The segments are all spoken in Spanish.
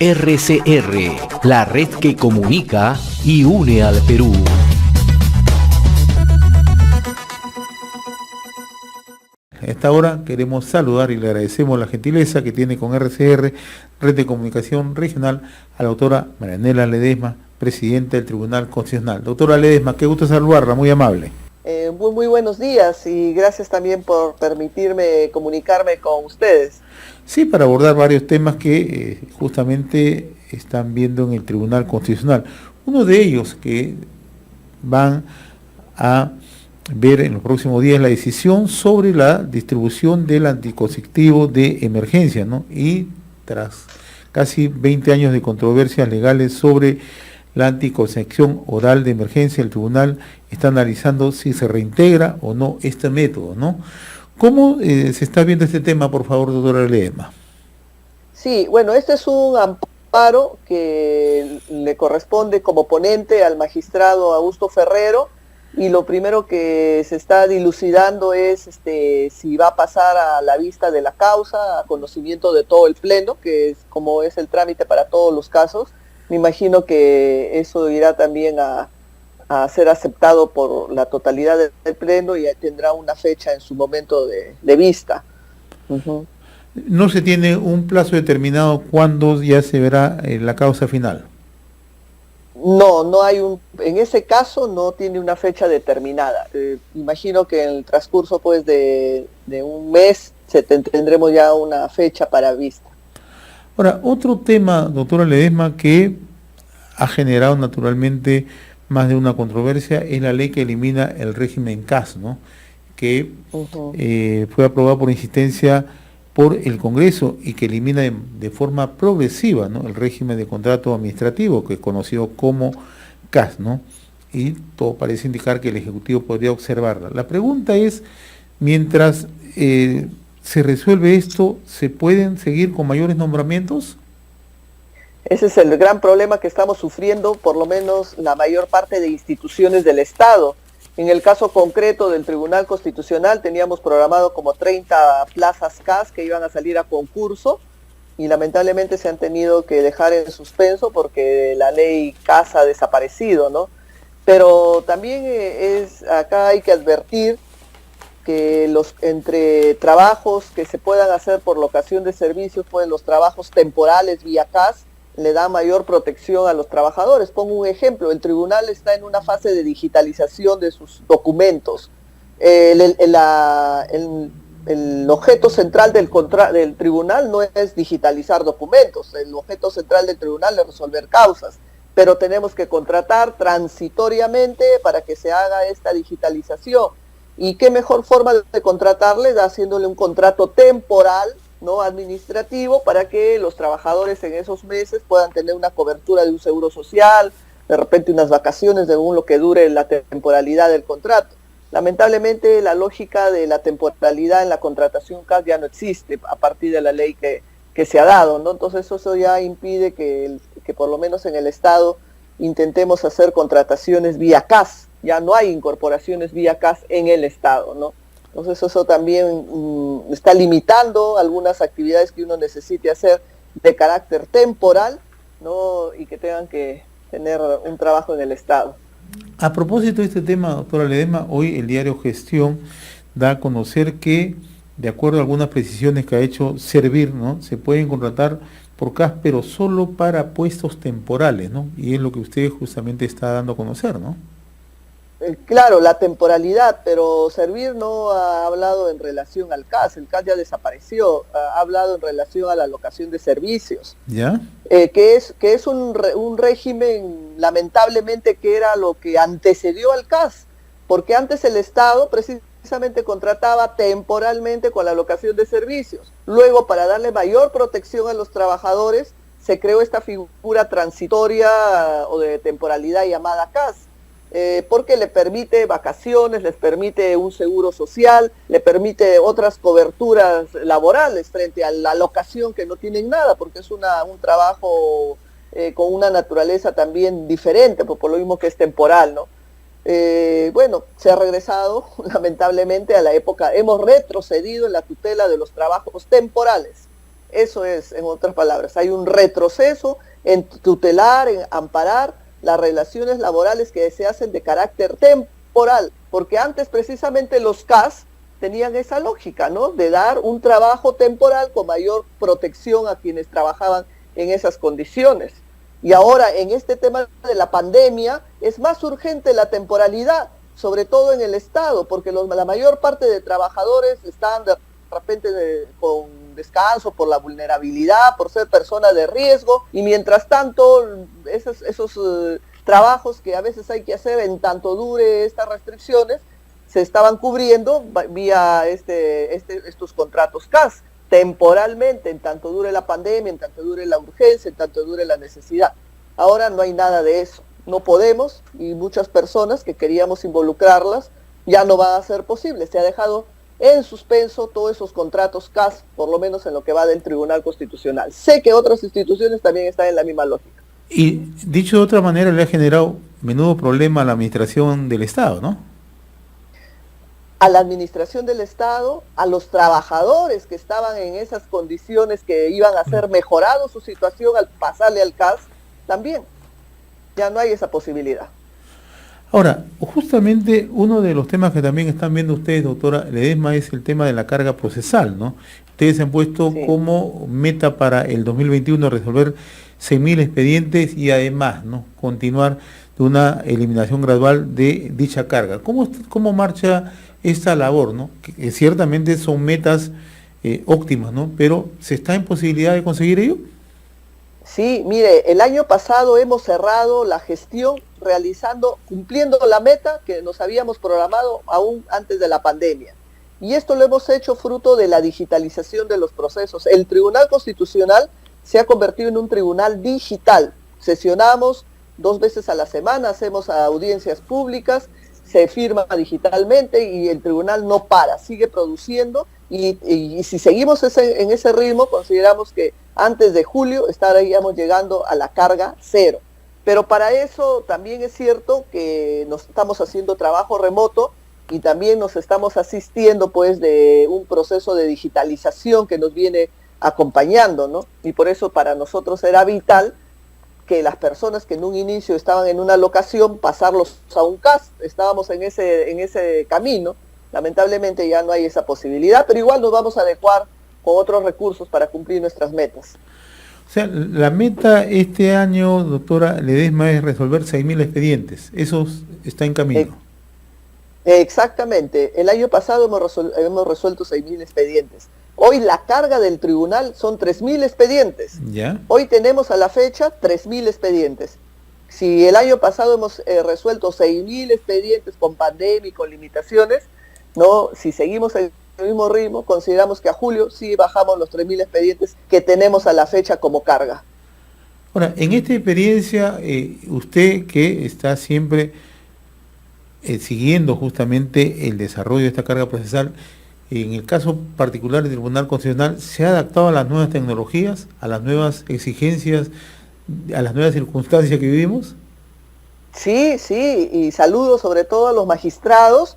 RCR, la red que comunica y une al Perú. A esta hora queremos saludar y le agradecemos la gentileza que tiene con RCR, Red de Comunicación Regional, a la doctora Marianela Ledesma, presidenta del Tribunal Constitucional. Doctora Ledesma, qué gusto saludarla, muy amable. Muy buenos días y gracias también por permitirme comunicarme con ustedes. Sí, para abordar varios temas que justamente están viendo en el Tribunal Constitucional. Uno de ellos que van a ver en los próximos días la decisión sobre la distribución del anticonceptivo de emergencia, ¿no? Y tras casi 20 años de controversias legales sobre la anticoncepción oral de emergencia, el tribunal está analizando si se reintegra o no este método, ¿no? ¿Cómo se está viendo este tema, por favor, doctora Ledesma? Sí, bueno, este es un amparo que le corresponde como ponente al magistrado Augusto Ferrero, y lo primero que se está dilucidando es si va a pasar a la vista de la causa, a conocimiento de todo el pleno, que es como es el trámite para todos los casos. Me imagino que eso irá también a ser aceptado por la totalidad del pleno y tendrá una fecha en su momento de vista. Uh-huh. ¿No se tiene un plazo determinado cuándo ya se verá la causa final? No hay en ese caso no tiene una fecha determinada. Imagino que en el transcurso pues de un mes tendremos ya una fecha para vista. Ahora, otro tema, doctora Ledesma, que ha generado naturalmente más de una controversia es la ley que elimina el régimen CAS, ¿no? Que fue aprobada por insistencia por el Congreso y que elimina de forma progresiva, ¿no?, el régimen de contrato administrativo, que es conocido como CAS, ¿no? Y todo parece indicar que el Ejecutivo podría observarla. La pregunta es, mientras se resuelve esto, ¿se pueden seguir con mayores nombramientos? Ese es el gran problema que estamos sufriendo, por lo menos la mayor parte de instituciones del Estado. En el caso concreto del Tribunal Constitucional teníamos programado como 30 plazas CAS que iban a salir a concurso y lamentablemente se han tenido que dejar en suspenso porque la ley CAS ha desaparecido, ¿no? Pero también acá hay que advertir que entre trabajos que se puedan hacer por locación de servicios, pues los trabajos temporales vía CAS le da mayor protección a los trabajadores. Pongo un ejemplo, el tribunal está en una fase de digitalización de sus documentos. El objeto central del tribunal no es digitalizar documentos, el objeto central del tribunal es resolver causas, pero tenemos que contratar transitoriamente para que se haga esta digitalización. ¿Y qué mejor forma de contratarles? Haciéndole un contrato temporal, no administrativo, para que los trabajadores en esos meses puedan tener una cobertura de un seguro social, de repente unas vacaciones, según lo que dure la temporalidad del contrato. Lamentablemente la lógica de la temporalidad en la contratación CAS ya no existe a partir de la ley que se ha dado, ¿no? Entonces eso ya impide que por lo menos en el Estado intentemos hacer contrataciones vía CAS. Ya no hay incorporaciones vía CAS en el Estado, ¿no? Entonces eso también está limitando algunas actividades que uno necesite hacer de carácter temporal, ¿no? Y que tengan que tener un trabajo en el Estado. A propósito de este tema, doctora Ledesma, hoy el diario Gestión da a conocer que, de acuerdo a algunas precisiones que ha hecho Servir, ¿no?, se pueden contratar por CAS, pero solo para puestos temporales, ¿no? Y es lo que usted justamente está dando a conocer, ¿no? Claro, la temporalidad, pero Servir no ha hablado en relación al CAS, el CAS ya desapareció, ha hablado en relación a la locación de servicios. ¿Ya? Que es un régimen, lamentablemente, que era lo que antecedió al CAS, porque antes el Estado precisamente contrataba temporalmente con la locación de servicios. Luego, para darle mayor protección a los trabajadores, se creó esta figura transitoria o de temporalidad llamada CAS. Porque le permite vacaciones, les permite un seguro social, le permite otras coberturas laborales frente a la locación que no tienen nada, porque es un trabajo con una naturaleza también diferente, por lo mismo que es temporal, ¿no? Bueno, se ha regresado lamentablemente a la época, hemos retrocedido en la tutela de los trabajos temporales. Eso es, en otras palabras, hay un retroceso en tutelar, en amparar las relaciones laborales que se hacen de carácter temporal, porque antes precisamente los CAS tenían esa lógica, ¿no? De dar un trabajo temporal con mayor protección a quienes trabajaban en esas condiciones. Y ahora en este tema de la pandemia es más urgente la temporalidad, sobre todo en el Estado, porque la mayor parte de trabajadores están de repente con descanso por la vulnerabilidad, por ser personas de riesgo, y mientras tanto esos trabajos que a veces hay que hacer en tanto dure estas restricciones, se estaban cubriendo vía estos contratos CAS, temporalmente, en tanto dure la pandemia, en tanto dure la urgencia, en tanto dure la necesidad. Ahora no hay nada de eso, no podemos, y muchas personas que queríamos involucrarlas ya no va a ser posible. Se ha dejado en suspenso todos esos contratos CAS, por lo menos en lo que va del Tribunal Constitucional. Sé que otras instituciones también están en la misma lógica. Y dicho de otra manera, le ha generado menudo problema a la administración del Estado, ¿no? A la administración del Estado, a los trabajadores que estaban en esas condiciones que iban a ser mejorado su situación al pasarle al CAS, también. Ya no hay esa posibilidad. Ahora, justamente uno de los temas que también están viendo ustedes, doctora Ledesma, es el tema de la carga procesal, ¿no? Ustedes se han puesto como meta para el 2021 resolver 6.000 expedientes y además, ¿no?, continuar de una eliminación gradual de dicha carga. ¿Cómo marcha esta labor, ¿no? Que ciertamente son metas óptimas, ¿no? Pero ¿se está en posibilidad de conseguir ello? Sí, mire, el año pasado hemos cerrado la gestión cumpliendo la meta que nos habíamos programado aún antes de la pandemia. Y esto lo hemos hecho fruto de la digitalización de los procesos. El Tribunal Constitucional se ha convertido en un tribunal digital. Sesionamos 2 veces a la semana, hacemos audiencias públicas, se firma digitalmente y el tribunal no para, sigue produciendo y si seguimos en ese ritmo, consideramos que antes de julio estaríamos llegando a la carga cero. Pero para eso también es cierto que nos estamos haciendo trabajo remoto y también nos estamos asistiendo pues de un proceso de digitalización que nos viene acompañando, ¿no? Y por eso para nosotros era vital que las personas que en un inicio estaban en una locación, pasarlos a un CAS, estábamos en ese camino. Lamentablemente ya no hay esa posibilidad, pero igual nos vamos a adecuar con otros recursos para cumplir nuestras metas. O sea, la meta este año, doctora Ledesma, es resolver 6.000 expedientes. Eso está en camino. Exactamente. El año pasado hemos resuelto 6.000 expedientes. Hoy la carga del tribunal son 3.000 expedientes. ¿Ya? Hoy tenemos a la fecha 3.000 expedientes. Si el año pasado hemos resuelto 6.000 expedientes con pandemia y con limitaciones, no, si seguimos el mismo ritmo, consideramos que a julio sí bajamos los 3.000 expedientes que tenemos a la fecha como carga. Ahora, en esta experiencia, usted que está siempre siguiendo justamente el desarrollo de esta carga procesal, en el caso particular del Tribunal Constitucional, ¿se ha adaptado a las nuevas tecnologías, a las nuevas exigencias, a las nuevas circunstancias que vivimos? Sí, y saludo sobre todo a los magistrados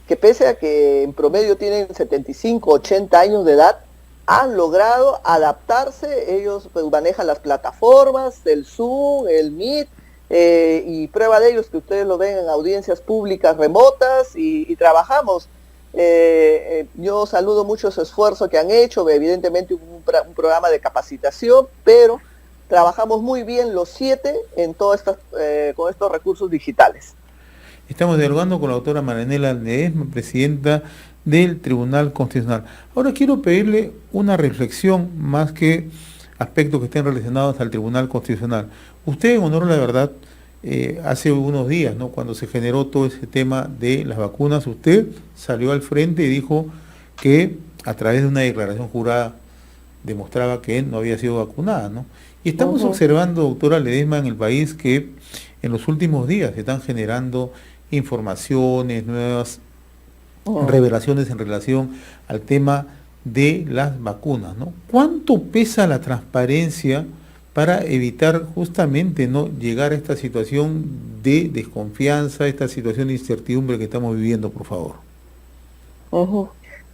que pese a que en promedio tienen 75, 80 años de edad, han logrado adaptarse. Ellos pues, manejan las plataformas, el Zoom, el Meet, y prueba de ello es que ustedes lo ven en audiencias públicas remotas y trabajamos. Yo saludo mucho ese esfuerzo que han hecho, evidentemente hubo un programa de capacitación, pero trabajamos muy bien los 7 en con estos recursos digitales. Estamos dialogando con la doctora Marianela Ledesma, presidenta del Tribunal Constitucional. Ahora quiero pedirle una reflexión más que aspectos que estén relacionados al Tribunal Constitucional. Usted, en honor a la verdad, hace unos días, ¿no?, cuando se generó todo ese tema de las vacunas, usted salió al frente y dijo que a través de una declaración jurada demostraba que no había sido vacunada, ¿no? Y estamos observando, doctora Ledesma, en el país que en los últimos días se están generando informaciones, nuevas revelaciones en relación al tema de las vacunas, ¿no? ¿Cuánto pesa la transparencia para evitar justamente no llegar a esta situación de desconfianza, esta situación de incertidumbre que estamos viviendo, por favor?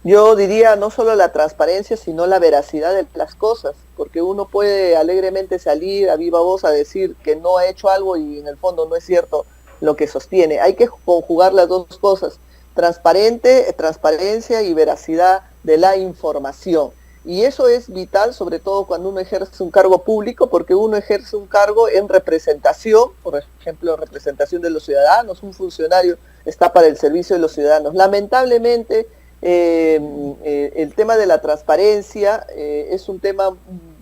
Yo diría no solo la transparencia, sino la veracidad de las cosas, porque uno puede alegremente salir a viva voz a decir que no ha hecho algo y en el fondo no es cierto lo que sostiene. Hay que conjugar las dos cosas, transparencia y veracidad de la información. Y eso es vital, sobre todo cuando uno ejerce un cargo público, porque uno ejerce un cargo en representación, por ejemplo, representación de los ciudadanos. Un funcionario está para el servicio de los ciudadanos. Lamentablemente, el tema de la transparencia es un tema,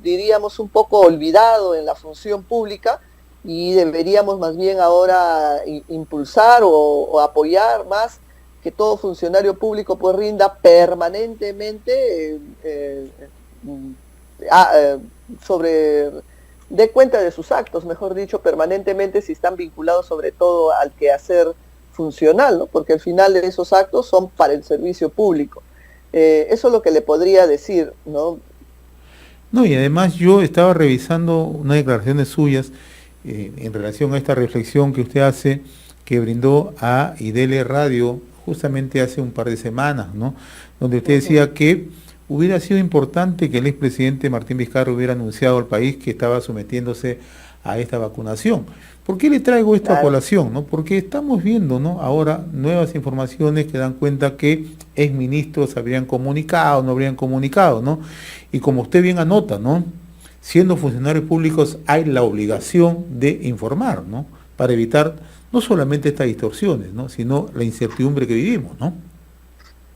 diríamos, un poco olvidado en la función pública, y deberíamos más bien ahora impulsar o apoyar más que todo funcionario público pues rinda permanentemente dé cuenta de sus actos, mejor dicho, permanentemente, si están vinculados sobre todo al quehacer funcional, ¿no? Porque al final esos actos son para el servicio público. Eso es lo que le podría decir, ¿no? No, y además yo estaba revisando unas declaraciones suyas en relación a esta reflexión que usted hace, que brindó a IDL Radio justamente hace un par de semanas, ¿no? Donde usted decía que hubiera sido importante que el expresidente Martín Vizcarra hubiera anunciado al país que estaba sometiéndose a esta vacunación. ¿Por qué le traigo esto a colación, no? Porque estamos viendo, ¿no?, ahora nuevas informaciones que dan cuenta que exministros habrían comunicado, no habrían comunicado, ¿no? Y como usted bien anota, ¿no?, siendo funcionarios públicos hay la obligación de informar, ¿no?, para evitar no solamente estas distorsiones, ¿no?, sino la incertidumbre que vivimos, ¿no?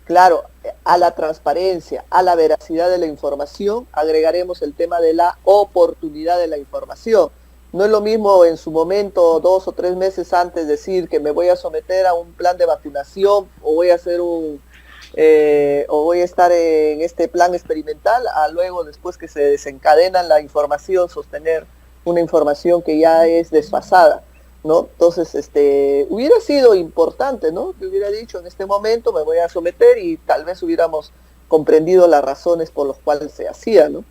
Claro, a la transparencia, a la veracidad de la información, agregaremos el tema de la oportunidad de la información. No es lo mismo en su momento, 2 o 3 meses antes, decir que me voy a someter a un plan de vacunación o voy a hacer o voy a estar en este plan experimental, a luego, después que se desencadena la información, sostener una información que ya es desfasada, ¿no? Entonces, hubiera sido importante, ¿no?, que hubiera dicho en este momento me voy a someter, y tal vez hubiéramos comprendido las razones por las cuales se hacía, ¿no?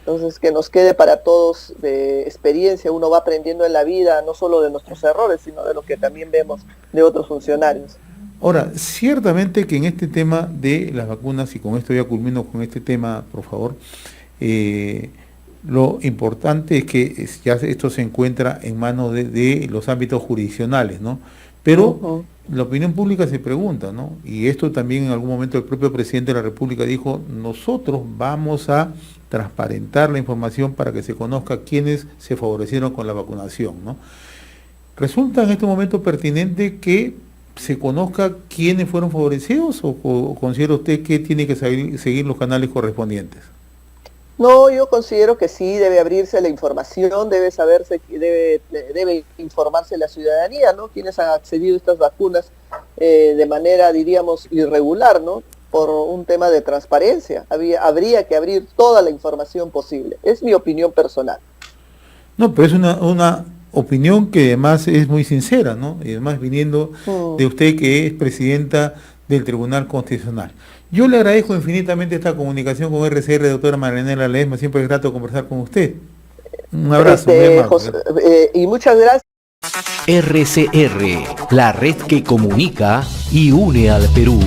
Entonces, que nos quede para todos de experiencia. Uno va aprendiendo en la vida, no solo de nuestros errores, sino de lo que también vemos de otros funcionarios. Ahora, ciertamente que en este tema de las vacunas, y con esto ya culmino con este tema, por favor, lo importante es que ya esto se encuentra en manos de los ámbitos jurisdiccionales, ¿no? Pero la opinión pública se pregunta, ¿no? Y esto también en algún momento el propio presidente de la República dijo, nosotros vamos a transparentar la información para que se conozca quiénes se favorecieron con la vacunación, ¿no? ¿Resulta en este momento pertinente que se conozca quiénes fueron favorecidos, o considera usted que tiene que seguir los canales correspondientes? No, yo considero que sí, debe abrirse la información, debe saberse, debe informarse la ciudadanía, ¿no?, quienes han accedido a estas vacunas de manera, diríamos, irregular, ¿no?, por un tema de transparencia. Habría que abrir toda la información posible. Es mi opinión personal. No, pero es una opinión que además es muy sincera, ¿no? Y además viniendo de usted, que es presidenta del Tribunal Constitucional. Yo le agradezco infinitamente esta comunicación con RCR, doctora Marianela Ledesma. Siempre es grato conversar con usted. Un abrazo. José, y muchas gracias. RCR, la red que comunica y une al Perú.